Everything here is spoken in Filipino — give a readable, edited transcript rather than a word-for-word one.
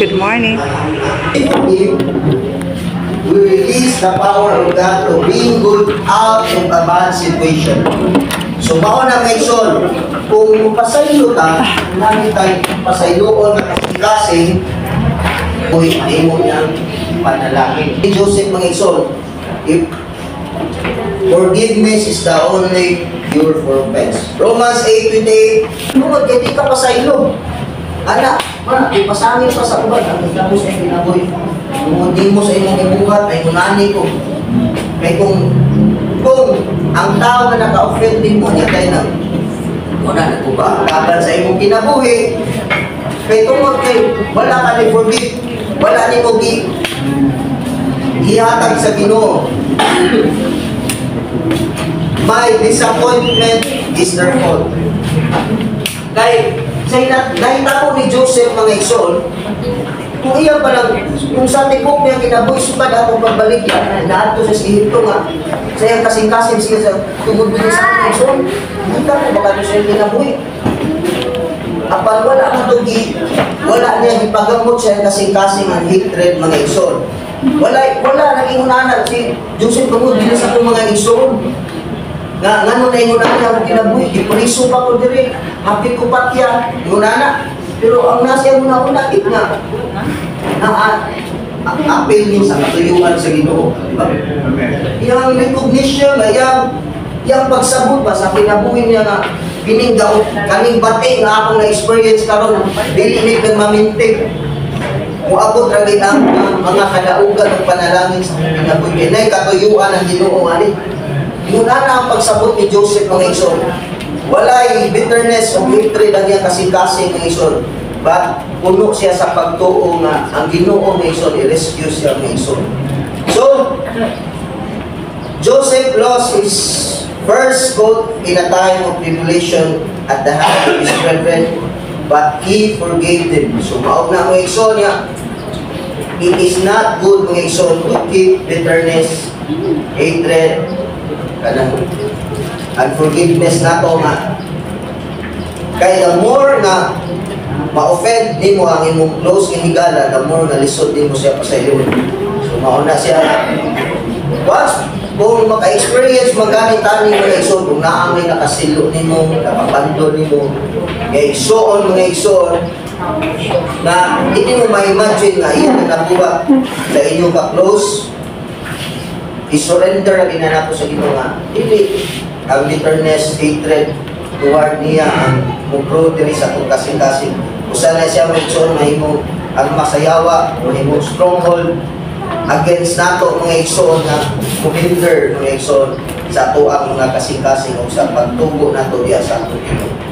Good morning. We release the power of God to bring good out of a bad situation. So, mao na may son, kung pasaylo ta, namin tayo pasayloon na kasing-kasing, uy, ay mo niyang panalangin. Joseph mga son, if forgiveness is the only cure for offense. Romans 8:28, lumod, hindi ka pasaylo. Anak, ipasangin pa sa uban, ang gagawin sa kinaboy. Lumundin mo sa imong ibuhat, ay munani ko. Kaya kung ang tao na naka-offend din mo niya tayo na wala na ko ba laban sa imong kinabuhi, kaya tungkol kay wala ka ni forgive, wala ni mo gihatag sa Ginoo. My disappointment is their fault. Kaya nakita ko ni Joseph mga igsoon, kung iyan pa lang, kung sa tipok niya kinaboy, sukad akong pagbalik yan, lahat to sa Ehipto nga, sa iyang kasing-kasing siya sa tungod din sa mga igsoon, nakita ko baka ito siya kinaboy. Apal wala na ito, wala niya ipagamot siya kasing-kasing ang hatred mga igsoon. Wala naging unanan si Joseph tungod din sa mga igsoon. Ngano na yung unana akong kinabuhi, ipuriso pa ko diri, hapit ko patya, yung unana. Pero ang nasa yung una-una, apel niya sa katuyuan sa Ginoo. Yung recognition, yung pagsabot ba sa kinabuhi niya na pininggaw, kaning bate nga akong na-experience karon, dili ni mamintig. Kung abot ragi ang mga kadaugan ng panalangin sa kinabuhi, na katuyuan ang Ginoo ani. Yung na ang pagsabot ni Joseph mga igsoon, walay bitterness o hatred ang iyang kasing-kasing mga igsoon, but puno siya sa pagtuo nga ang Ginoo mga igsoon, i-rescue siya mga igsoon. So, Joseph lost his first coat in a time of tribulation at the hand of his brethren, but he forgave them. So, maog na mga igsoon niya, it is not good mga igsoon to keep bitterness, hatred, kanang unforgiveness na to nga. Kaya the more na ma-offend ni mo ang imong close nga higala, the more na lisod din mo siya pa sa iyo. So mauna siya once kung maka-experience magaling tani mga igsoon, kung naamay nakasilo ni mo, nakapando ni mo, mga igsoon na hindi mo ma-imagine na iyan na nabuha sa inyong ka-close, i-surrender na ginanapo sa Ginoo nga. Hindi ang bitterness, hatred toward niya ang mugro diri sa kung kasing-kasing. Usa na siya mag-igsoon, mahimo ang masayawa, mahimo stronghold against nato mga igsoon na kuminder mga igsoon sa ato ang mga kasing-kasing o sa pagtubo nato diya sa ato Ginoo.